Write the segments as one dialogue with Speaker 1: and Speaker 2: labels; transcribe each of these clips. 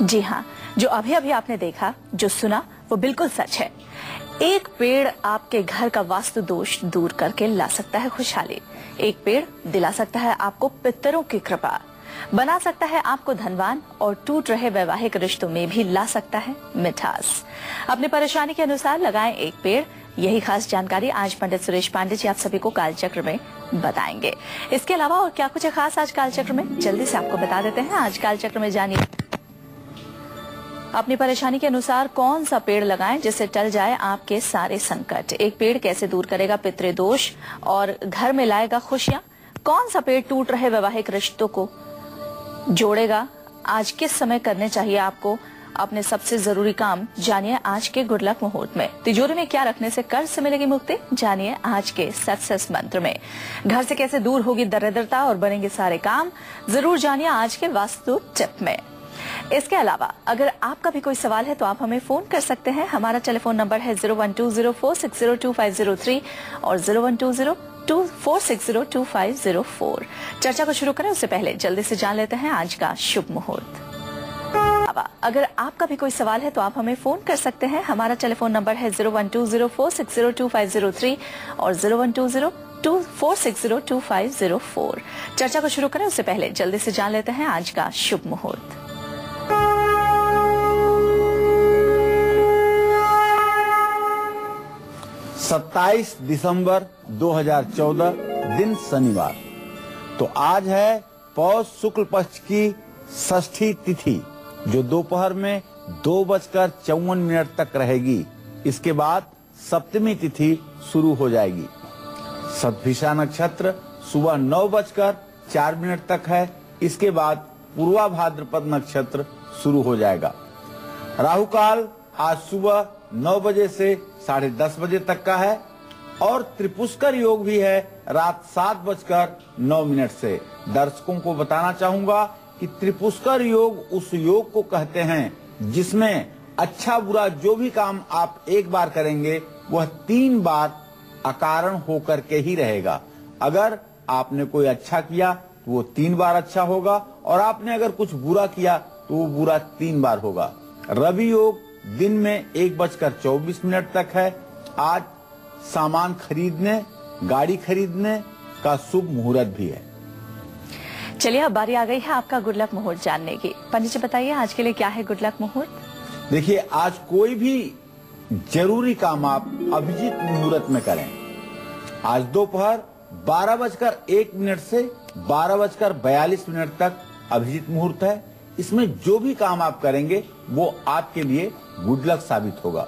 Speaker 1: जी हाँ, जो अभी अभी आपने देखा, जो सुना, वो बिल्कुल सच है। एक पेड़ आपके घर का वास्तु दोष दूर करके ला सकता है खुशहाली। एक पेड़ दिला सकता है आपको पितरों की कृपा, बना सकता है आपको धनवान और टूट रहे वैवाहिक रिश्तों में भी ला सकता है मिठास। अपनी परेशानी के अनुसार लगाएं एक पेड़। यही खास जानकारी आज पंडित सुरेश पांडे जी आप सभी को कालचक्र में बताएंगे। इसके अलावा और क्या कुछ है खास आज कालचक्र में, जल्दी से आपको बता देते हैं। आज कालचक्र में जानिए अपनी परेशानी के अनुसार कौन सा पेड़ लगाएं जिससे टल जाए आपके सारे संकट। एक पेड़ कैसे दूर करेगा पितृ दोष और घर में लाएगा खुशियां। कौन सा पेड़ टूट रहे वैवाहिक रिश्तों को जोड़ेगा। आज किस समय करने चाहिए आपको अपने सबसे जरूरी काम, जानिए आज के गुड लक मुहूर्त में। तिजोरी में क्या रखने से कर्ज से मिलेगी मुक्ति, जानिए आज के सक्सेस मंत्र में। घर से कैसे दूर होगी दरिद्रता और बनेंगे सारे काम, जरूर जानिए आज के वास्तु टिप में। इसके अलावा अगर आपका भी कोई सवाल है तो आप हमें फोन कर सकते हैं। हमारा टेलीफोन नंबर है 012046022503 और 012024602504। चर्चा को शुरू करें उससे पहले जल्दी से जान लेते हैं आज का शुभ मुहूर्त। अगर आपका भी कोई सवाल है तो आप हमें फोन कर सकते हैं। हमारा टेलीफोन नंबर है 012046022503 और 012024602504। चर्चा को शुरू करें उससे पहले जल्दी से जान लेते हैं आज का शुभ मुहूर्त।
Speaker 2: 27 दिसंबर 2014 दिन शनिवार। तो आज है पौष शुक्ल पक्ष की षष्ठी तिथि, जो दोपहर में 2:54 तक रहेगी। इसके बाद सप्तमी तिथि शुरू हो जाएगी। शतभिषा नक्षत्र सुबह 9:04 तक है। इसके बाद पूर्वा भाद्रपद नक्षत्र शुरू हो जाएगा। राहु काल आज सुबह 9 बजे से 10:30 बजे तक का है और त्रिपुष्कर योग भी है रात 7:09 से। दर्शकों को बताना चाहूंगा कि त्रिपुष्कर योग उस योग को कहते हैं जिसमें अच्छा बुरा जो भी काम आप एक बार करेंगे वह 3 बार अकारण होकर के ही रहेगा। अगर आपने कोई अच्छा किया तो वो 3 बार अच्छा होगा और आपने अगर कुछ बुरा किया तो वो बुरा 3 बार होगा। रवि योग दिन में 1:24 तक है। आज सामान खरीदने, गाड़ी खरीदने का शुभ मुहूर्त भी है।
Speaker 1: चलिए अब बारी आ गई है आपका गुड लक मुहूर्त जानने की। पंडित जी बताइए आज के लिए क्या है गुड लक मुहूर्त।
Speaker 2: देखिए, आज कोई भी जरूरी काम आप अभिजीत मुहूर्त में करें। आज दोपहर 12:01 से 12:42 तक अभिजीत मुहूर्त है। इसमें जो भी काम आप करेंगे वो आपके लिए गुड लक साबित होगा।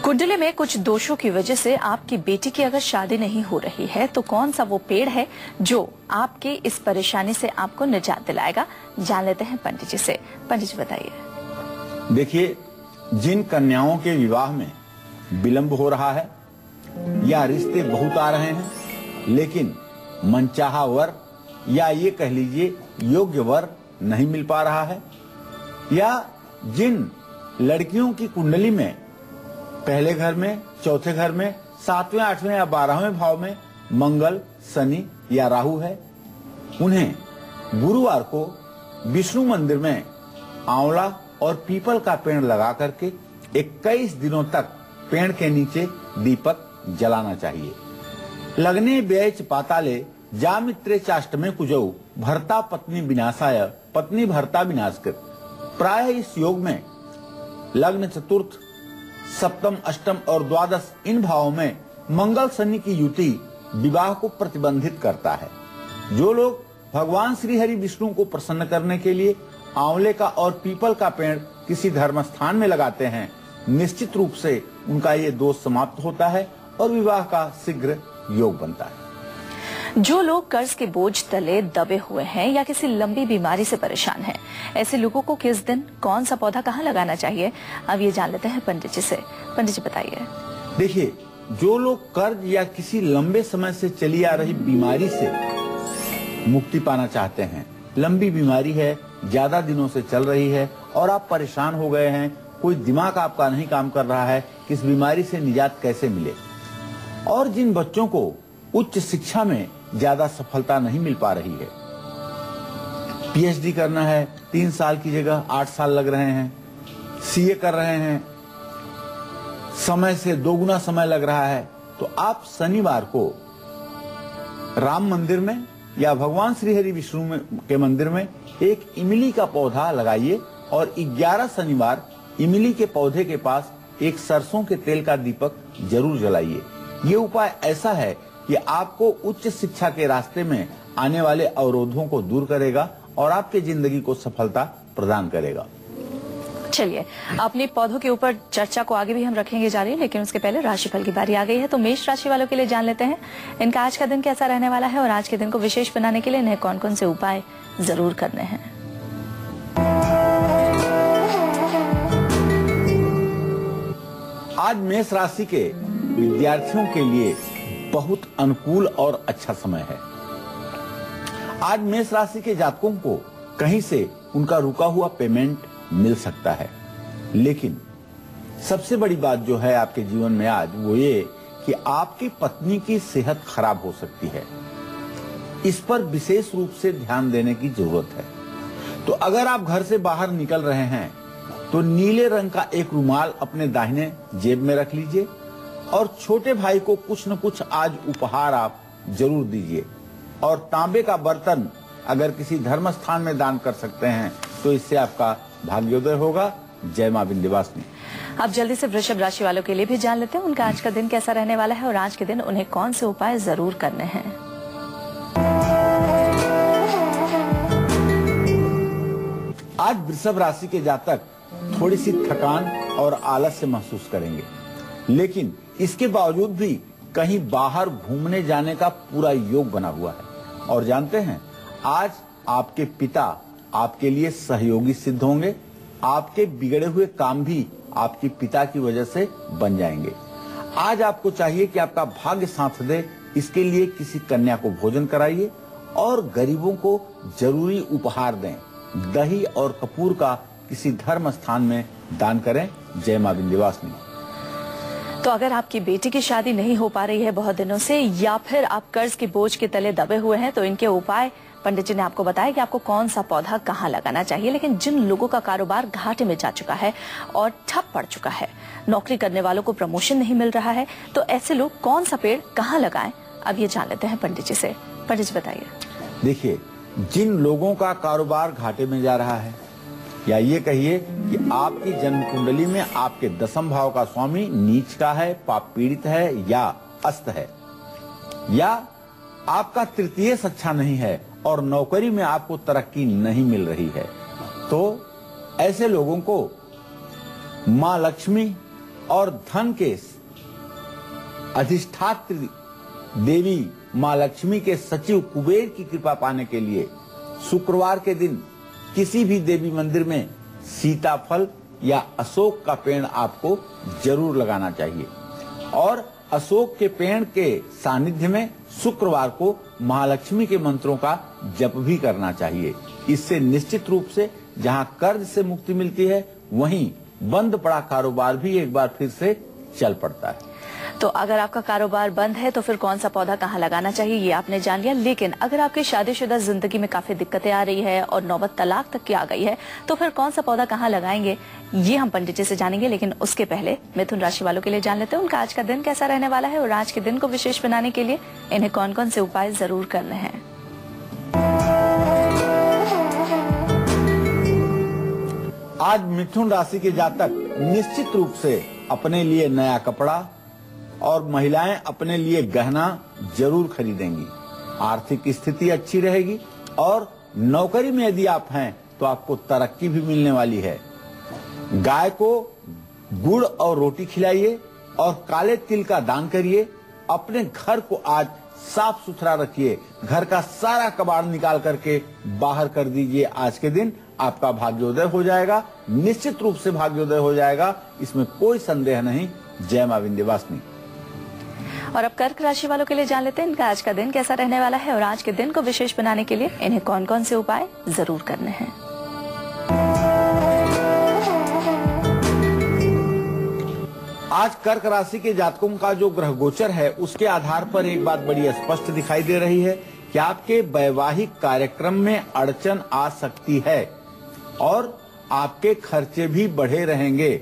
Speaker 1: कुंडली में कुछ दोषों की वजह से आपकी बेटी की अगर शादी नहीं हो रही है तो कौन सा वो पेड़ है जो आपके इस परेशानी से आपको निजात दिलाएगा, जान लेते हैं पंडित जी से। पंडित जी बताइए।
Speaker 2: देखिए, जिन कन्याओं के विवाह में विलंब हो रहा है या रिश्ते बहुत आ रहे हैं लेकिन मनचाहा वर या ये कह लीजिए योग्य वर नहीं मिल पा रहा है, या जिन लड़कियों की कुंडली में पहले घर में, चौथे घर में, 7वें, 8वें या 12वें भाव में मंगल, शनि या राहु है, उन्हें गुरुवार को विष्णु मंदिर में आंवला और पीपल का पेड़ लगा करके 21 दिनों तक पेड़ के नीचे दीपक जलाना चाहिए। लग्ने व्यय पाताले जामित्रे चाष्टमे कुजौ भर्ता पत्नी विनाशाय पत्नी भर्ता विनाशकृत। प्राय इस योग में लग्न, चतुर्थ, सप्तम, अष्टम और द्वादश इन भावों में मंगल शनि की युति विवाह को प्रतिबंधित करता है। जो लोग भगवान श्री हरि विष्णु को प्रसन्न करने के लिए आंवले का और पीपल का पेड़ किसी धर्म स्थान में लगाते हैं, निश्चित रूप से उनका ये दोष समाप्त होता है और विवाह का शीघ्र योग बनता है।
Speaker 1: जो लोग कर्ज के बोझ तले दबे हुए हैं या किसी लंबी बीमारी से परेशान हैं, ऐसे लोगों को किस दिन कौन सा पौधा कहाँ लगाना चाहिए, अब ये जान लेते हैं पंडित जी से। पंडित जी बताइए।
Speaker 2: देखिए, जो लोग कर्ज या किसी लंबे समय से चली आ रही बीमारी से मुक्ति पाना चाहते हैं, लंबी बीमारी है, ज्यादा दिनों से चल रही है और आप परेशान हो गए हैं, कोई दिमाग आपका नहीं काम कर रहा है कि इस बीमारी से निजात कैसे मिले, और जिन बच्चों को उच्च शिक्षा में ज्यादा सफलता नहीं मिल पा रही है, पीएचडी करना है, 3 साल की जगह 8 साल लग रहे हैं, सीए कर रहे हैं, समय से 2 गुना समय लग रहा है, तो आप शनिवार को राम मंदिर में या भगवान श्री हरि विष्णु के मंदिर में एक इमली का पौधा लगाइए और 11 शनिवार इमली के पौधे के पास एक सरसों के तेल का दीपक जरूर जलाइए। ये उपाय ऐसा है कि आपको उच्च शिक्षा के रास्ते में आने वाले अवरोधों को दूर करेगा और आपके जिंदगी को सफलता प्रदान करेगा।
Speaker 1: चलिए, अपने पौधों के ऊपर चर्चा को आगे भी हम रखेंगे जारी, लेकिन उसके पहले राशिफल की बारी आ गई है। तो मेष राशि वालों के लिए जान लेते हैं इनका आज का दिन कैसा रहने वाला है और आज के दिन को विशेष बनाने के लिए इन्हें कौन कौन से उपाय जरूर करने हैं।
Speaker 2: आज मेष राशि के विद्यार्थियों के लिए बहुत अनुकूल और अच्छा समय है। आज मेष राशि के जातकों को कहीं से उनका रुका हुआ पेमेंट मिल सकता है, लेकिन सबसे बड़ी बात जो है आपके जीवन में आज वो ये कि आपकी पत्नी की सेहत खराब हो सकती है। इस पर विशेष रूप से ध्यान देने की जरूरत है। तो अगर आप घर से बाहर निकल रहे हैं तो नीले रंग का एक रुमाल अपने दाहिने जेब में रख लीजिए और छोटे भाई को कुछ न कुछ आज उपहार आप जरूर दीजिए। और तांबे का बर्तन अगर किसी धर्म स्थान में दान कर सकते हैं तो इससे आपका भाग्योदय होगा। जय मां विंध्यवासिनी।
Speaker 1: अब जल्दी से वृषभ राशि वालों के लिए भी जान लेते हैं उनका आज का दिन कैसा रहने वाला है और आज के दिन उन्हें कौन से उपाय जरूर करने हैं।
Speaker 2: आज वृषभ राशि के जातक थोड़ी सी थकान और आलस्य महसूस करेंगे, लेकिन इसके बावजूद भी कहीं बाहर घूमने जाने का पूरा योग बना हुआ है। और जानते हैं, आज आपके पिता आपके लिए सहयोगी सिद्ध होंगे। आपके बिगड़े हुए काम भी आपके पिता की वजह से बन जाएंगे। आज आपको चाहिए कि आपका भाग्य साथ दे, इसके लिए किसी कन्या को भोजन कराइए और गरीबों को जरूरी उपहार दें। दही और कपूर का किसी धर्म स्थान में दान करें। जय मां विंध्यवासिनी।
Speaker 1: तो अगर आपकी बेटी की शादी नहीं हो पा रही है बहुत दिनों से, या फिर आप कर्ज के बोझ के तले दबे हुए हैं, तो इनके उपाय पंडित जी ने आपको बताया कि आपको कौन सा पौधा कहाँ लगाना चाहिए। लेकिन जिन लोगों का कारोबार घाटे में जा चुका है और ठप पड़ चुका है, नौकरी करने वालों को प्रमोशन नहीं मिल रहा है, तो ऐसे लोग कौन सा पेड़ कहाँ लगाएं, अब ये जान लेते हैं पंडित जी से। पंडित जी बताइए।
Speaker 2: देखिए, जिन लोगों का कारोबार घाटे में जा रहा है, या ये कहिए कि आपकी जन्म कुंडली में आपके 10वें भाव का स्वामी नीच का है, पाप पीड़ित है या अस्त है, या आपका तृतीय अच्छा नहीं है और नौकरी में आपको तरक्की नहीं मिल रही है, तो ऐसे लोगों को मां लक्ष्मी और धन के अधिष्ठात्री देवी मां लक्ष्मी के सचिव कुबेर की कृपा पाने के लिए शुक्रवार के दिन किसी भी देवी मंदिर में सीताफल या अशोक का पेड़ आपको जरूर लगाना चाहिए। और अशोक के पेड़ के सानिध्य में शुक्रवार को महालक्ष्मी के मंत्रों का जप भी करना चाहिए। इससे निश्चित रूप से जहां कर्ज से मुक्ति मिलती है, वहीं बंद पड़ा कारोबार भी एक बार फिर से चल पड़ता है।
Speaker 1: तो अगर आपका कारोबार बंद है तो फिर कौन सा पौधा कहाँ लगाना चाहिए ये आपने जान लिया। लेकिन अगर आपकी शादीशुदा जिंदगी में काफी दिक्कतें आ रही है और नौबत तलाक तक की आ गई है, तो फिर कौन सा पौधा कहाँ लगाएंगे ये हम पंडित जी से जानेंगे। लेकिन उसके पहले मिथुन राशि वालों के लिए जान लेते हैं उनका आज का दिन कैसा रहने वाला है और आज के दिन को विशेष बनाने के लिए इन्हें कौन कौन से उपाय जरूर करने हैं।
Speaker 2: आज मिथुन राशि के जातक निश्चित रूप से अपने लिए नया कपड़ा और महिलाएं अपने लिए गहना जरूर खरीदेंगी। आर्थिक स्थिति अच्छी रहेगी और नौकरी में यदि आप हैं तो आपको तरक्की भी मिलने वाली है। गाय को गुड़ और रोटी खिलाइए और काले तिल का दान करिए। अपने घर को आज साफ सुथरा रखिए। घर का सारा कबाड़ निकाल करके बाहर कर दीजिए। आज के दिन आपका भाग्योदय हो जाएगा, निश्चित रूप से भाग्योदय हो जाएगा, इसमें कोई संदेह नहीं। जय मां विंध्यवासिनी।
Speaker 1: और अब कर्क राशि वालों के लिए जान लेते हैं इनका आज का दिन कैसा रहने वाला है और आज के दिन को विशेष बनाने के लिए इन्हें कौन कौन से उपाय जरूर करने हैं।
Speaker 2: आज कर्क राशि के जातकों का जो ग्रह गोचर है, उसके आधार पर एक बात बड़ी स्पष्ट दिखाई दे रही है कि आपके वैवाहिक कार्यक्रम में अड़चन आ सकती है और आपके खर्चे भी बढ़े रहेंगे।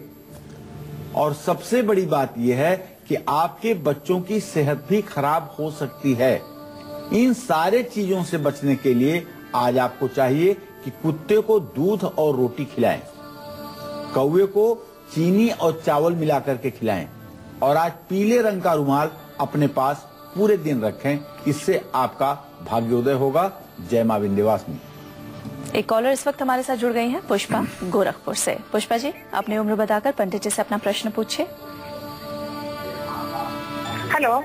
Speaker 2: और सबसे बड़ी बात यह है कि आपके बच्चों की सेहत भी खराब हो सकती है। इन सारे चीजों से बचने के लिए आज आपको चाहिए कि कुत्ते को दूध और रोटी खिलाएं, कौवे को चीनी और चावल मिलाकर के खिलाएं और आज पीले रंग का रुमाल अपने पास पूरे दिन रखें। इससे आपका भाग्योदय होगा। जय मां विंध्यवासिनी।
Speaker 1: एक कॉलर इस वक्त हमारे साथ जुड़ गई हैं, पुष्पा गोरखपुर से। पुष्पा जी, अपनी उम्र बताकर पंडित जी से अपना प्रश्न पूछिए।
Speaker 3: हेलो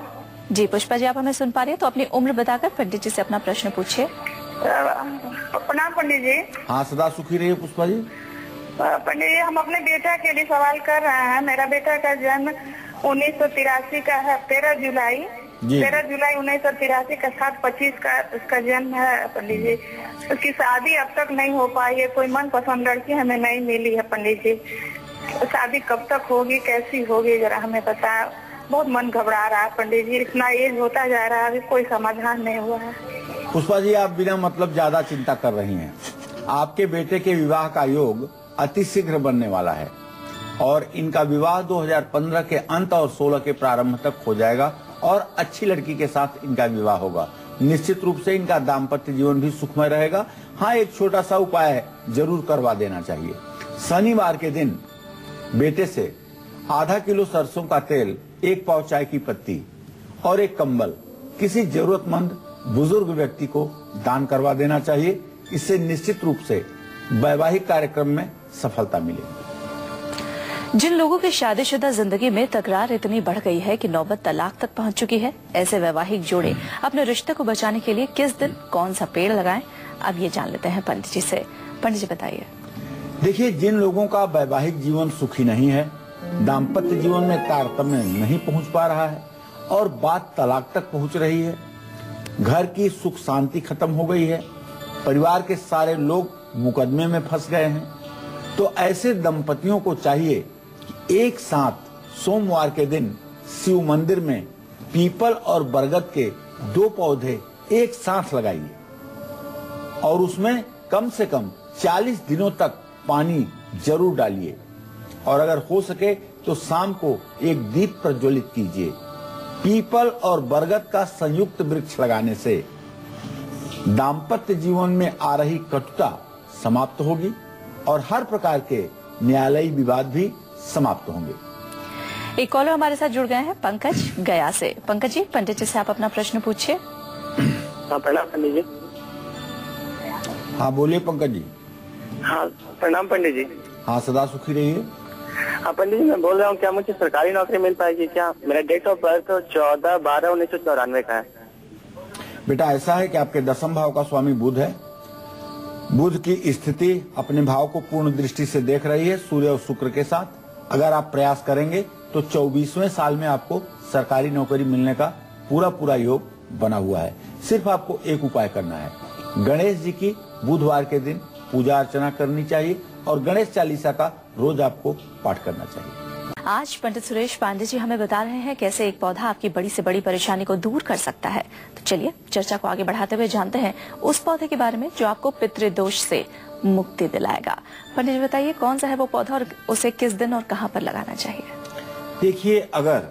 Speaker 1: जी पुष्पा जी, आप हमें सुन पा रही हैं तो अपनी उम्र बताकर पंडित जी से अपना प्रश्न पूछिए।
Speaker 3: प्रणाम पंडित जी।
Speaker 2: हाँ, सदा सुखी रहिए पुष्पा जी।
Speaker 3: पंडित जी, हम अपने बेटा के लिए सवाल कर रहे हैं। मेरा बेटा का जन्म 1983 का है, 13 जुलाई 1983 का 7/25 का उसका जन्म है पंडित जी। उसकी शादी अब तक नहीं हो पाई है, कोई मन पसंद लड़की हमें नहीं मिली है पंडित जी। शादी कब तक होगी, कैसी होगी, जरा हमें बताओ। बहुत मन घबरा रहा है पंडित जी, इतना एज होता जा रहा है, अभी कोई समाधान नहीं हुआ है।
Speaker 2: पुष्पा जी, आप बिना मतलब ज्यादा चिंता कर रही हैं। आपके बेटे के विवाह का योग अति शीघ्र बनने वाला है और इनका विवाह 2015 के अंत और 16 के प्रारंभ तक हो जाएगा और अच्छी लड़की के साथ इनका विवाह होगा। निश्चित रूप से इनका दाम्पत्य जीवन भी सुखमय रहेगा। हाँ, एक छोटा सा उपाय जरूर करवा देना चाहिए। शनिवार के दिन बेटे से आधा किलो सरसों का तेल, 1 पाव चाय की पत्ती और एक कंबल किसी जरूरतमंद बुजुर्ग व्यक्ति को दान करवा देना चाहिए। इससे निश्चित रूप से वैवाहिक कार्यक्रम में सफलता मिलेगी।
Speaker 1: जिन लोगों की शादीशुदा जिंदगी में तकरार इतनी बढ़ गई है कि नौबत तलाक तक पहुंच चुकी है, ऐसे वैवाहिक जोड़े अपने रिश्ते को बचाने के लिए किस दिन कौन सा पेड़ लगाएं, अब ये जान लेते हैं पंडित जी से। पंडित जी बताइए।
Speaker 2: देखिए, जिन लोगों का वैवाहिक जीवन सुखी नहीं है, दाम्पत्य जीवन में तारतम्य नहीं पहुंच पा रहा है और बात तलाक तक पहुंच रही है, घर की सुख शांति खत्म हो गई है, परिवार के सारे लोग मुकदमे में फंस गए हैं, तो ऐसे दंपतियों को चाहिए कि एक साथ सोमवार के दिन शिव मंदिर में पीपल और बरगद के 2 पौधे एक साथ लगाइए और उसमें कम से कम 40 दिनों तक पानी जरूर डालिए और अगर हो सके तो शाम को एक दीप प्रज्वलित कीजिए। पीपल और बरगद का संयुक्त वृक्ष लगाने से दाम्पत्य जीवन में आ रही कटुता समाप्त होगी और हर प्रकार के न्यायालयी विवाद भी समाप्त होंगे।
Speaker 1: एक कॉलर हमारे साथ जुड़ गए हैं, पंकज गया से। पंकज जी, पंडित जी से आप अपना प्रश्न पूछिए।
Speaker 4: प्रणाम पंडित जी।
Speaker 2: हाँ बोलिए पंकज जी।
Speaker 4: हाँ प्रणाम पंडित जी।
Speaker 2: हाँ, सदा सुखी रहिए।
Speaker 4: हाँ पंडित जी, मैं बोल रहा हूँ, क्या मुझे सरकारी नौकरी मिल पाएगी क्या? मेरा डेट ऑफ बर्थ 14/12/1994 का है।
Speaker 2: बेटा, ऐसा है कि आपके 10वें भाव का स्वामी बुध है। बुध की स्थिति अपने भाव को पूर्ण दृष्टि से देख रही है सूर्य और शुक्र के साथ। अगर आप प्रयास करेंगे तो 24वें साल में आपको सरकारी नौकरी मिलने का पूरा योग बना हुआ है। सिर्फ आपको एक उपाय करना है, गणेश जी की बुधवार के दिन पूजा अर्चना करनी चाहिए और गणेश चालीसा का रोज आपको पाठ करना चाहिए।
Speaker 1: आज पंडित सुरेश पांडे जी हमें बता रहे हैं कैसे एक पौधा आपकी बड़ी से बड़ी परेशानी को दूर कर सकता है। तो चलिए चर्चा को आगे बढ़ाते हुए जानते हैं उस पौधे के बारे में जो आपको पितृदोष से मुक्ति दिलाएगा। पंडित जी बताइए, कौन सा है वो पौधा और उसे किस दिन और कहां पर लगाना चाहिए?
Speaker 2: देखिए, अगर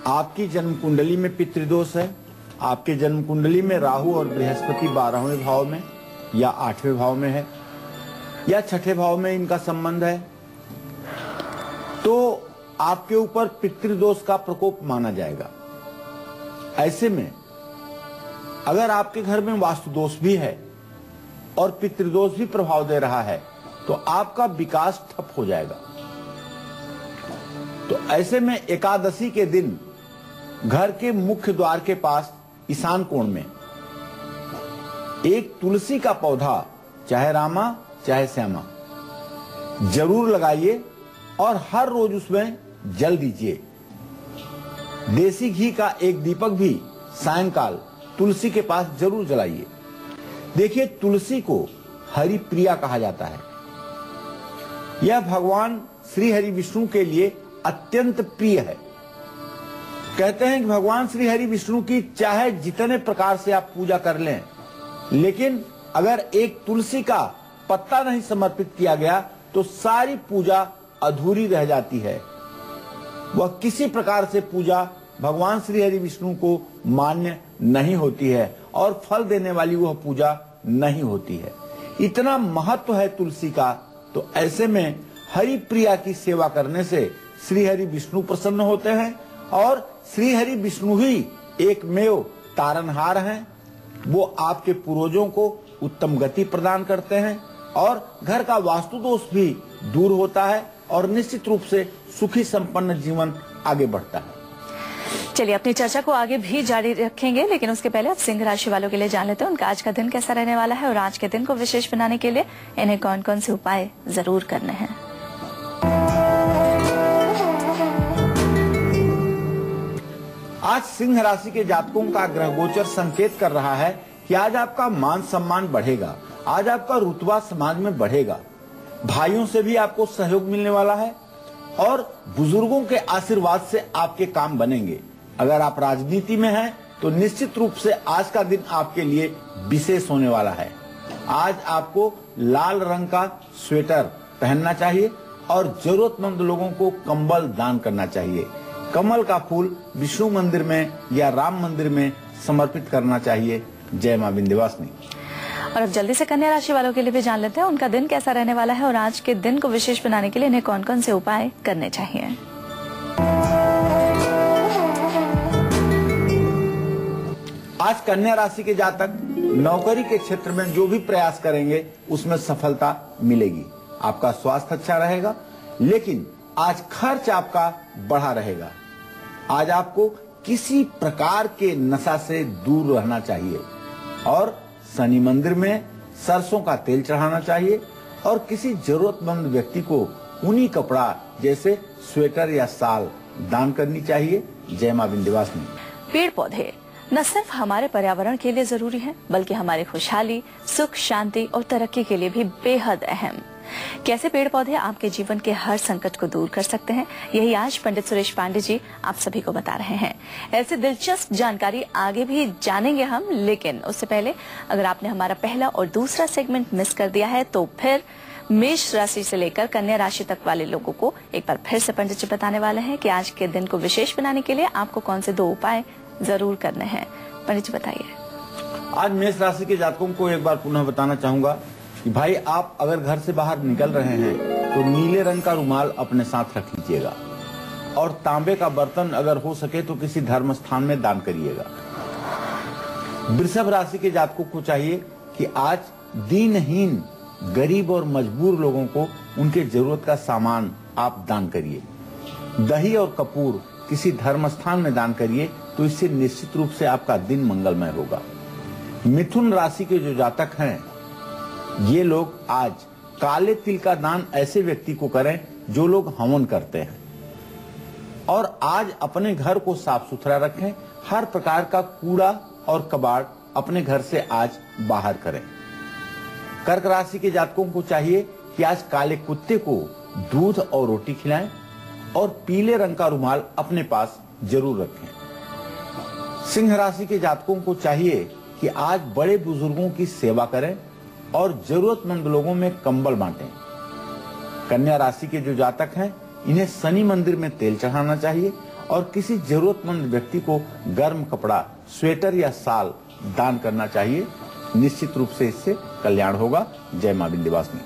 Speaker 2: आपकी जन्म कुंडली में पितृदोष है, आपके जन्म कुंडली में राहु और बृहस्पति 12वें भाव में या 8वें भाव में है या 6ठे भाव में इनका संबंध है, तो आपके ऊपर पितृदोष का प्रकोप माना जाएगा। ऐसे में अगर आपके घर में वास्तु दोष भी है और पितृदोष भी प्रभाव दे रहा है तो आपका विकास ठप हो जाएगा। तो ऐसे में एकादशी के दिन घर के मुख्य द्वार के पास ईशान कोण में एक तुलसी का पौधा, चाहे रामा चाहे श्यामा, जरूर लगाइए और हर रोज उसमें जल दीजिए। देसी घी का एक दीपक भी सायंकाल तुलसी के पास जरूर जलाइए। देखिए, तुलसी को हरि प्रिया कहा जाता है। यह भगवान श्री हरि विष्णु के लिए अत्यंत प्रिय है कहते हैं कि भगवान श्री हरि विष्णु की चाहे जितने प्रकार से आप पूजा कर लें, लेकिन अगर एक तुलसी का पत्ता नहीं समर्पित किया गया तो सारी पूजा अधूरी रह जाती है। वह किसी प्रकार से पूजा भगवान श्री हरि विष्णु को मान्य नहीं होती है और फल देने वाली वह पूजा नहीं होती है। इतना महत्व है तुलसी का, तो ऐसे में हरि प्रिया की सेवा करने से श्री हरि विष्णु प्रसन्न होते हैं और श्री हरि विष्णु ही एकमेव तारनहार हैं। वो आपके पूर्वजों को उत्तम गति प्रदान करते हैं और घर का वास्तु दोष भी दूर होता है और निश्चित रूप से सुखी संपन्न जीवन आगे बढ़ता है।
Speaker 1: चलिए अपनी चर्चा को आगे भी जारी रखेंगे, लेकिन उसके पहले अब सिंह राशि वालों के लिए जान लेते हैं उनका आज का दिन कैसा रहने वाला है और आज के दिन को विशेष बनाने के लिए इन्हें कौन कौन से उपाय जरूर करने हैं।
Speaker 2: आज सिंह राशि के जातकों का ग्रह गोचर संकेत कर रहा है कि आज आपका मान सम्मान बढ़ेगा, आज आपका रुतबा समाज में बढ़ेगा, भाइयों से भी आपको सहयोग मिलने वाला है और बुजुर्गों के आशीर्वाद से आपके काम बनेंगे। अगर आप राजनीति में हैं तो निश्चित रूप से आज का दिन आपके लिए विशेष होने वाला है। आज आपको लाल रंग का स्वेटर पहनना चाहिए और जरूरतमंद लोगों को कंबल दान करना चाहिए। कमल का फूल विष्णु मंदिर में या राम मंदिर में समर्पित करना चाहिए। जय मां विंध्यवासिनी।
Speaker 1: और अब जल्दी से कन्या राशि वालों के लिए भी जान लेते हैं उनका दिन कैसा रहने वाला है और आज के दिन को विशेष बनाने के लिए इन्हें कौन कौन से उपाय करने चाहिए।
Speaker 2: आज कन्या राशि के जातक नौकरी के क्षेत्र में जो भी प्रयास करेंगे उसमें सफलता मिलेगी। आपका स्वास्थ्य अच्छा रहेगा, लेकिन आज खर्च आपका बढ़ा रहेगा। आज आपको किसी प्रकार के नशा से दूर रहना चाहिए और शनि मंदिर में सरसों का तेल चढ़ाना चाहिए और किसी जरूरतमंद व्यक्ति को ऊनी कपड़ा जैसे स्वेटर या शाल दान करनी चाहिए। जय मां विंध्यवासिनी।
Speaker 1: पेड़ पौधे न सिर्फ हमारे पर्यावरण के लिए जरूरी है, बल्कि हमारी खुशहाली, सुख, शांति और तरक्की के लिए भी बेहद अहम। कैसे पेड़ पौधे आपके जीवन के हर संकट को दूर कर सकते हैं, यही आज पंडित सुरेश पांडे जी आप सभी को बता रहे हैं। ऐसी दिलचस्प जानकारी आगे भी जानेंगे हम, लेकिन उससे पहले अगर आपने हमारा पहला और दूसरा सेगमेंट मिस कर दिया है तो फिर मेष राशि से लेकर कन्या राशि तक वाले लोगों को एक बार फिर से पंडित जी बताने वाले हैं कि आज के दिन को विशेष बनाने के लिए आपको कौन से 2 उपाय जरूर करने हैं। पंडित जी बताइए।
Speaker 2: आज मेष राशि के जातकों को एक बार पुनः बताना चाहूंगा कि भाई आप अगर घर से बाहर निकल रहे हैं तो नीले रंग का रुमाल अपने साथ रख लीजिएगा और तांबे का बर्तन अगर हो सके तो किसी धर्म स्थान में दान करिएगा। वृषभ राशि के जातकों को चाहिए कि आज दीनहीन, गरीब और मजबूर लोगों को उनके जरूरत का सामान आप दान करिए। दही और कपूर किसी धर्म स्थान में दान करिए, तो इससे निश्चित रूप से आपका दिन मंगलमय होगा। मिथुन राशि के जो जातक हैं, ये लोग आज काले तिल का दान ऐसे व्यक्ति को करें जो लोग हवन करते हैं और आज अपने घर को साफ सुथरा रखें। हर प्रकार का कूड़ा और कबाड़ अपने घर से आज बाहर करें। कर्क राशि के जातकों को चाहिए कि आज काले कुत्ते को दूध और रोटी खिलाएं और पीले रंग का रुमाल अपने पास जरूर रखें। सिंह राशि के जातकों को चाहिए कि आज बड़े बुजुर्गों की सेवा करें और जरूरतमंद लोगों में कंबल बांटें। कन्या राशि के जो जातक हैं, इन्हें शनि मंदिर में तेल चढ़ाना चाहिए और किसी जरूरतमंद व्यक्ति को गर्म कपड़ा, स्वेटर या शाल दान करना चाहिए। निश्चित रूप से इससे कल्याण होगा। जय मां विंध्यवासिनी।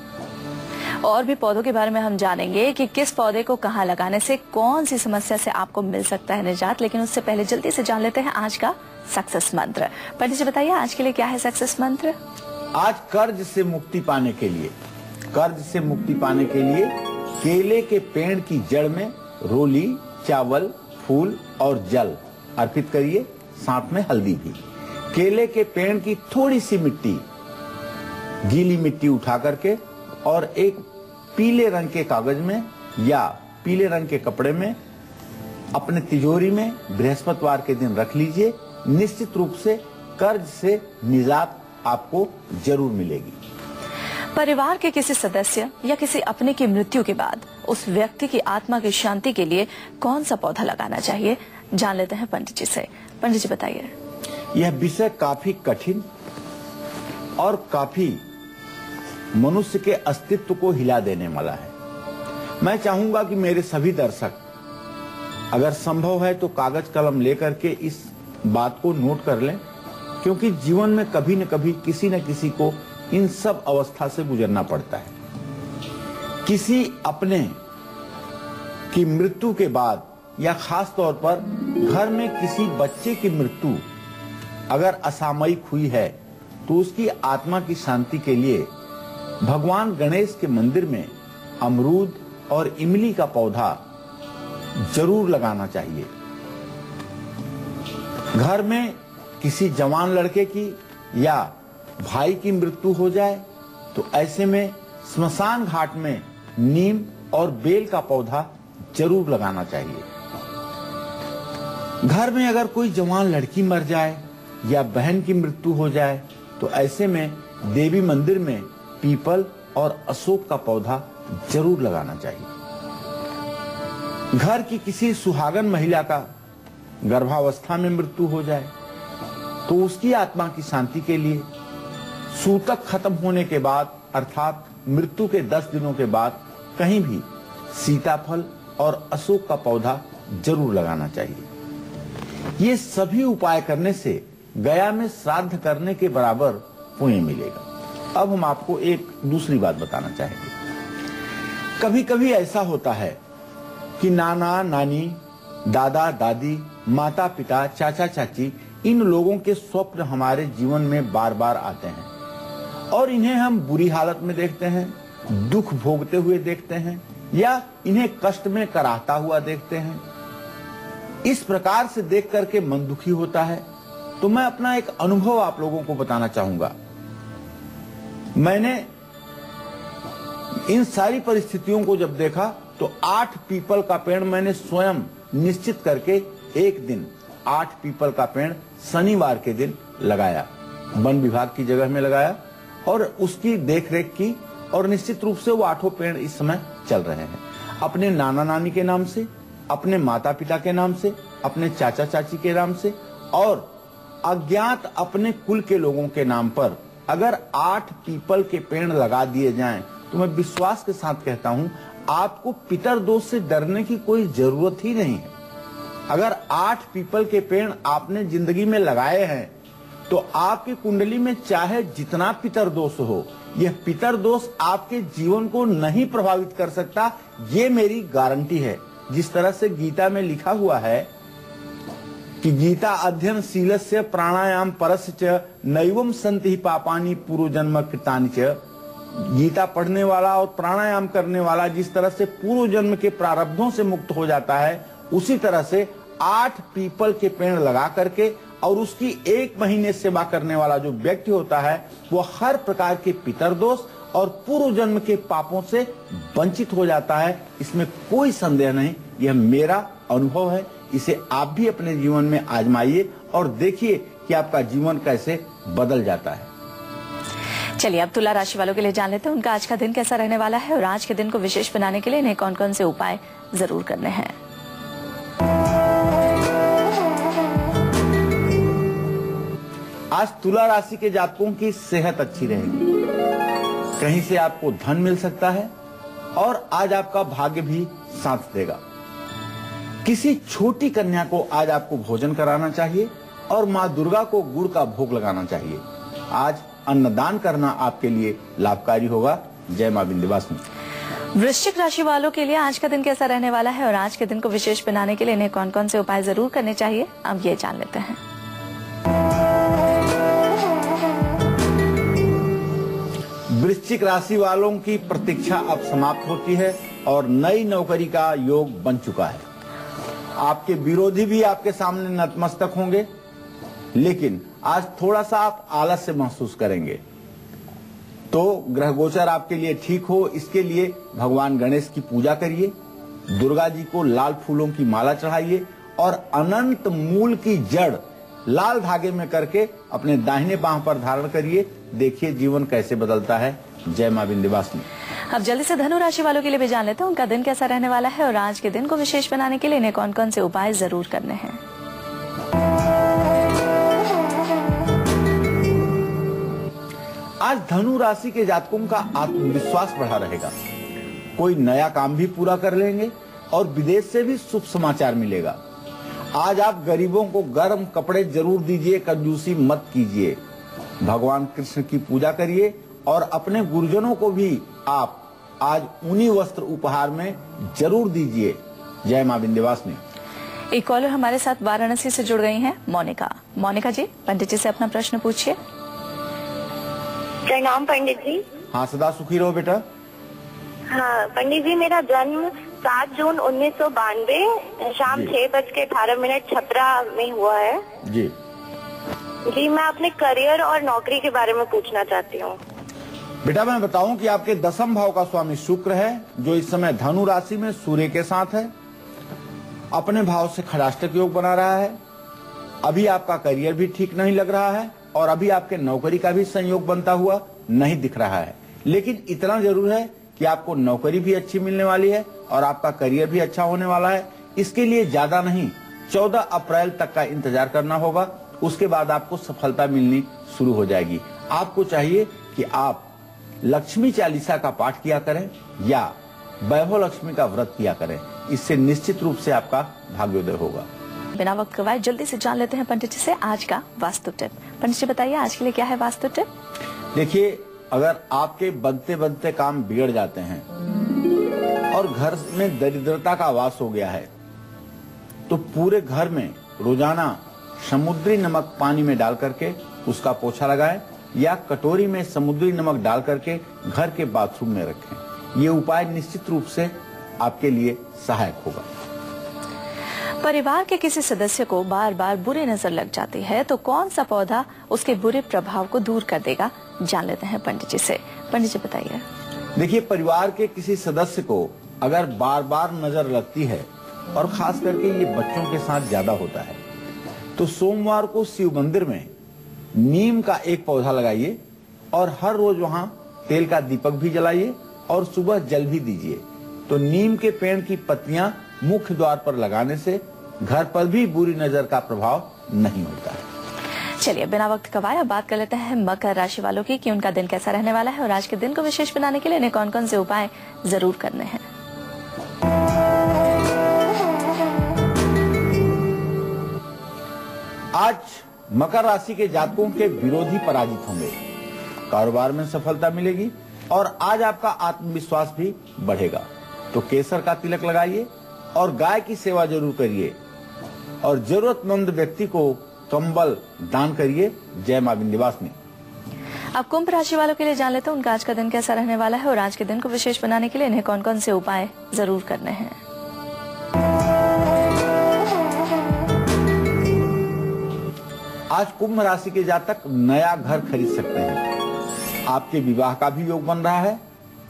Speaker 1: और भी पौधों के बारे में हम जानेंगे कि किस पौधे को कहाँ लगाने से कौन सी समस्या से आपको मिल सकता है निजात, लेकिन उससे पहले जल्दी से जान लेते हैं आज का सक्सेस मंत्र। पंडित जी बताइए आज के लिए क्या है सक्सेस मंत्र।
Speaker 2: आज कर्ज से मुक्ति पाने के लिए केले के पेड़ की जड़ में रोली, चावल, फूल और जल अर्पित करिए, साथ में हल्दी भी। केले के पेड़ की थोड़ी सी मिट्टी, गीली मिट्टी उठा करके और एक पीले रंग के कागज में या पीले रंग के कपड़े में अपने तिजोरी में बृहस्पतिवार के दिन रख लीजिए। निश्चित रूप से कर्ज से निजात आपको जरूर मिलेगी।
Speaker 1: परिवार के किसी सदस्य या किसी अपने की मृत्यु के बाद उस व्यक्ति की आत्मा की शांति के लिए कौन सा पौधा लगाना चाहिए, जान लेते हैं पंडित जी से। पंडित जी बताइए।
Speaker 2: यह विषय काफी कठिन और काफी मनुष्य के अस्तित्व को हिला देने वाला है। मैं चाहूंगा कि मेरे सभी दर्शक अगर संभव है तो कागज कलम लेकर के इस बात को नोट कर लें, क्योंकि जीवन में कभी न कभी किसी न किसी को इन सब अवस्था से गुजरना पड़ता है। किसी अपने की मृत्यु के बाद या खास तौर पर घर में किसी बच्चे की मृत्यु अगर असामयिक हुई है तो उसकी आत्मा की शांति के लिए भगवान गणेश के मंदिर में अमरूद और इमली का पौधा जरूर लगाना चाहिए। घर में किसी जवान लड़के की या भाई की मृत्यु हो जाए तो ऐसे में स्मशान घाट में नीम और बेल का पौधा जरूर लगाना चाहिए। घर में अगर कोई जवान लड़की मर जाए या बहन की मृत्यु हो जाए तो ऐसे में देवी मंदिर में पीपल और अशोक का पौधा जरूर लगाना चाहिए। घर की किसी सुहागन महिला का गर्भावस्था में मृत्यु हो जाए तो उसकी आत्मा की शांति के लिए सूतक खत्म होने के बाद अर्थात मृत्यु के 10 दिनों के बाद कहीं भी सीताफल और अशोक का पौधा जरूर लगाना चाहिए। ये सभी उपाय करने से गया में श्राद्ध करने के बराबर पुण्य मिलेगा। अब हम आपको एक दूसरी बात बताना चाहेंगे। कभी कभी ऐसा होता है कि नाना नानी, दादा दादी, माता पिता, चाचा चाची, इन लोगों के स्वप्न हमारे जीवन में बार बार आते हैं और इन्हें हम बुरी हालत में देखते हैं, दुख भोगते हुए देखते हैं या इन्हें कष्ट में कराहता हुआ देखते हैं। इस प्रकार से देख करके मन दुखी होता है। तो मैं अपना एक अनुभव आप लोगों को बताना चाहूंगा। मैंने इन सारी परिस्थितियों को जब देखा तो 8 पीपल का पेड़ मैंने स्वयं निश्चित करके एक दिन 8 पीपल का पेड़ शनिवार के दिन लगाया, वन विभाग की जगह में लगाया और उसकी देखरेख की और निश्चित रूप से वो 8 पेड़ इस समय चल रहे हैं। अपने नाना नानी के नाम से, अपने माता पिता के नाम से, अपने चाचा चाची के नाम से और अज्ञात अपने कुल के लोगों के नाम पर अगर 8 पीपल के पेड़ लगा दिए जाएं तो मैं विश्वास के साथ कहता हूं आपको पितर दोष से डरने की कोई जरूरत ही नहीं है। अगर 8 पीपल के पेड़ आपने जिंदगी में लगाए हैं तो आपकी कुंडली में चाहे जितना पितर दोष हो, यह पितर दोष आपके जीवन को नहीं प्रभावित कर सकता, ये मेरी गारंटी है। जिस तरह से गीता में लिखा हुआ है कि गीता अध्ययन शीलस्य प्राणायाम परस्य नैवम संति ही पापानि पूर्व जन्म कृतानि च। गीता पढ़ने वाला और प्राणायाम करने वाला जिस तरह से पूर्व जन्म के प्रारब्धों से मुक्त हो जाता है, उसी तरह से 8 पीपल के पेड़ लगा करके और उसकी 1 महीने सेवा करने वाला जो व्यक्ति होता है वो हर प्रकार के पितर दोष और पूर्व जन्म के पापों से वंचित हो जाता है। इसमें कोई संदेह नहीं, यह मेरा अनुभव है। इसे आप भी अपने जीवन में आजमाइए और देखिए कि आपका जीवन कैसे बदल जाता है।
Speaker 1: चलिए अब तुला राशि वालों के लिए जान लेते हैं उनका आज का दिन कैसा रहने वाला है और आज के दिन को विशेष बनाने के लिए इन्हें कौन कौन से उपाय जरूर करने हैं।
Speaker 2: आज तुला राशि के जातकों की सेहत अच्छी रहेगी, कहीं से आपको धन मिल सकता है और आज आपका भाग्य भी साथ देगा। किसी छोटी कन्या को आज आपको भोजन कराना चाहिए और माँ दुर्गा को गुड़ का भोग लगाना चाहिए। आज अन्नदान करना आपके लिए लाभकारी होगा। जय माँ विंध्यवासिनी।
Speaker 1: वृश्चिक राशि वालों के लिए आज का दिन कैसा रहने वाला है और आज के दिन को विशेष बनाने के लिए इन्हें कौन कौन से उपाय जरूर करने चाहिए, अब ये जान लेते हैं।
Speaker 2: वृश्चिक राशि वालों की प्रतीक्षा अब समाप्त होती है और नई नौकरी का योग बन चुका है। आपके विरोधी भी आपके सामने नतमस्तक होंगे, लेकिन आज थोड़ा सा आप आलस्य महसूस करेंगे। तो ग्रह गोचर आपके लिए ठीक हो, इसके लिए भगवान गणेश की पूजा करिए, दुर्गा जी को लाल फूलों की माला चढ़ाइए और अनंत मूल की जड़ लाल धागे में करके अपने दाहिने बांह पर धारण करिए, देखिए जीवन कैसे बदलता है। जय मां विंध्यवासिनी।
Speaker 1: अब जल्दी से धनु राशि वालों के लिए भी जान लेते हैं उनका दिन कैसा रहने वाला है और आज के दिन को विशेष बनाने के लिए इन्हें कौन कौन से उपाय जरूर करने हैं।
Speaker 2: आज धनु राशि के जातकों का आत्मविश्वास बढ़ा रहेगा, कोई नया काम भी पूरा कर लेंगे और विदेश से भी शुभ समाचार मिलेगा। आज आप गरीबों को गर्म कपड़े जरूर दीजिए, कंजूसी मत कीजिए। भगवान कृष्ण की पूजा करिए और अपने गुरुजनों को भी आप आज ऊनी वस्त्र उपहार में जरूर दीजिए। जय मां विंध्यवासिनी।
Speaker 1: एक कॉलर हमारे साथ वाराणसी से जुड़ गई हैं, मोनिका। मोनिका जी, पंडित जी से अपना प्रश्न पूछिए।
Speaker 5: प्रणाम पंडित जी।
Speaker 2: हाँ, सदा सुखी रहो बेटा।
Speaker 5: हाँ पंडित जी, मेरा जन्म 7 जून 1992 शाम 6:18 छपरा में हुआ है
Speaker 2: जी।
Speaker 5: जी, मैं अपने करियर और नौकरी के बारे में पूछना चाहती हूँ।
Speaker 2: बेटा मैं बताऊं कि आपके 10वें भाव का स्वामी शुक्र है, जो इस समय धनु राशि में सूर्य के साथ है, अपने भाव से खड़ाष्टक योग बना रहा है। अभी आपका करियर भी ठीक नहीं लग रहा है और अभी आपके नौकरी का भी संयोग बनता हुआ नहीं दिख रहा है, लेकिन इतना जरूर है कि आपको नौकरी भी अच्छी मिलने वाली है और आपका करियर भी अच्छा होने वाला है। इसके लिए ज्यादा नहीं, 14 अप्रैल तक का इंतजार करना होगा, उसके बाद आपको सफलता मिलनी शुरू हो जाएगी। आपको चाहिए कि आप लक्ष्मी चालीसा का पाठ किया करें या वैभव लक्ष्मी का व्रत किया करें, इससे निश्चित रूप से आपका भाग्योदय होगा।
Speaker 1: बिना वक्त गवाए जल्दी से जान लेते हैं पंडित जी से आज का वास्तु टिप। पंडित जी बताइए आज के लिए क्या है वास्तु टिप।
Speaker 2: देखिए, अगर आपके बनते बनते काम बिगड़ जाते हैं और घर में दरिद्रता का वास हो गया है, तो पूरे घर में रोजाना समुद्री नमक पानी में डाल करके उसका पोछा लगाएं या कटोरी में समुद्री नमक डाल करके घर के बाथरूम में रखें। ये उपाय निश्चित रूप से आपके लिए सहायक होगा।
Speaker 1: परिवार के किसी सदस्य को बार बार बुरी नजर लग जाती है तो कौन सा पौधा उसके बुरे प्रभाव को दूर कर देगा, जान लेते हैं पंडित जी से। पंडित जी बताइए।
Speaker 2: देखिए, परिवार के किसी सदस्य को अगर बार बार नजर लगती है और खास करके ये बच्चों के साथ ज्यादा होता है, तो सोमवार को शिव मंदिर में नीम का एक पौधा लगाइए और हर रोज वहां तेल का दीपक भी जलाइए और सुबह जल भी दीजिए। तो नीम के पेड़ की पत्तियां मुख्य द्वार पर लगाने से घर पर भी बुरी नजर का प्रभाव नहीं होता है।
Speaker 1: चलिए बिना वक्त गवाए अब बात कर लेते हैं मकर राशि वालों की कि उनका दिन कैसा रहने वाला है और आज के दिन को विशेष बनाने के लिए इन्हें कौन कौन से उपाय जरूर करने हैं।
Speaker 2: आज मकर राशि के जातकों के विरोधी पराजित होंगे, कारोबार में सफलता मिलेगी और आज आपका आत्मविश्वास भी बढ़ेगा। तो केसर का तिलक लगाइए और गाय की सेवा जरूर करिए और जरूरतमंद व्यक्ति को कंबल दान करिए। जय मां विंध्यवासिनी।
Speaker 1: अब कुंभ राशि वालों के लिए जान लेते हैं उनका आज का दिन कैसा रहने वाला है और आज के दिन को विशेष बनाने के लिए इन्हें कौन कौन से उपाय जरूर करने हैं।
Speaker 2: आज कुंभ राशि के जातक नया घर खरीद सकते हैं। आपके विवाह का भी योग बन रहा है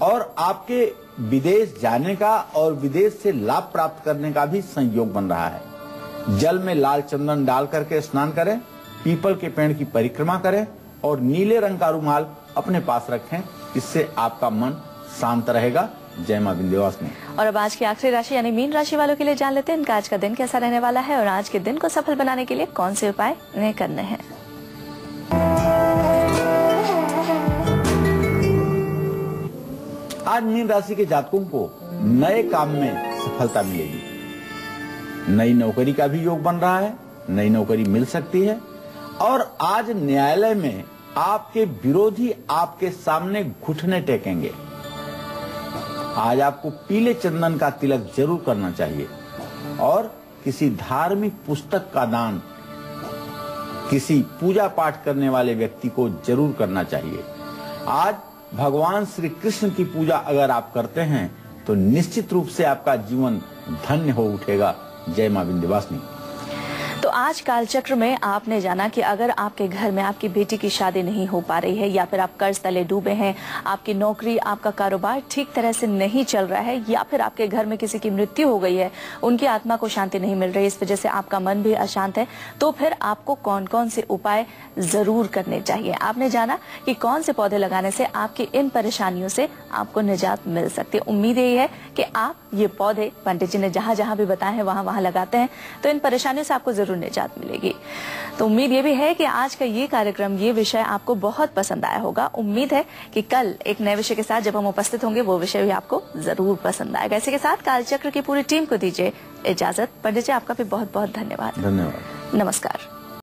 Speaker 2: और आपके विदेश जाने का और विदेश से लाभ प्राप्त करने का भी संयोग बन रहा है। जल में लाल चंदन डाल करके स्नान करें, पीपल के पेड़ की परिक्रमा करें और नीले रंग का रुमाल अपने पास रखें, इससे आपका मन शांत रहेगा। जय मां विंध्यवासिनी।
Speaker 1: और अब आज की आखिरी राशि यानी मीन राशि वालों के लिए जान लेते हैं इनका आज का दिन कैसा रहने वाला है और आज के दिन को सफल बनाने के लिए कौन से उपाय इन्हें करने हैं।
Speaker 2: आज मीन राशि के जातकों को नए काम में सफलता मिलेगी। नई नौकरी का भी योग बन रहा है, नई नौकरी मिल सकती है और आज न्यायालय में आपके विरोधी आपके सामने घुटने टेकेंगे। आज आपको पीले चंदन का तिलक जरूर करना चाहिए और किसी धार्मिक पुस्तक का दान किसी पूजा पाठ करने वाले व्यक्ति को जरूर करना चाहिए। आज भगवान श्री कृष्ण की पूजा अगर आप करते हैं तो निश्चित रूप से आपका जीवन धन्य हो उठेगा। जय मां विंध्यवासिनी।
Speaker 1: तो आज कालचक्र में आपने जाना कि अगर आपके घर में आपकी बेटी की शादी नहीं हो पा रही है, या फिर आप कर्ज तले डूबे हैं, आपकी नौकरी, आपका कारोबार ठीक तरह से नहीं चल रहा है, या फिर आपके घर में किसी की मृत्यु हो गई है, उनकी आत्मा को शांति नहीं मिल रही, इस वजह से आपका मन भी अशांत है, तो फिर आपको कौन कौन से उपाय जरूर करने चाहिए। आपने जाना कि कौन से पौधे लगाने से आपकी इन परेशानियों से आपको निजात मिल सकती है। उम्मीद यही है कि आप ये पौधे पंडित जी ने जहां जहां भी बताए हैं वहां वहां लगाते हैं तो इन परेशानियों से आपको जरूर निजात मिलेगी। तो उम्मीद ये भी है कि आज का ये कार्यक्रम, ये विषय आपको बहुत पसंद आया होगा। उम्मीद है कि कल एक नए विषय के साथ जब हम उपस्थित होंगे वो विषय भी आपको जरूर पसंद आएगा। इसी के साथ कालचक्र की पूरी टीम को दीजिए इजाजत। पंडित जी आपका भी बहुत बहुत धन्यवाद।
Speaker 2: धन्यवाद।
Speaker 1: नमस्कार।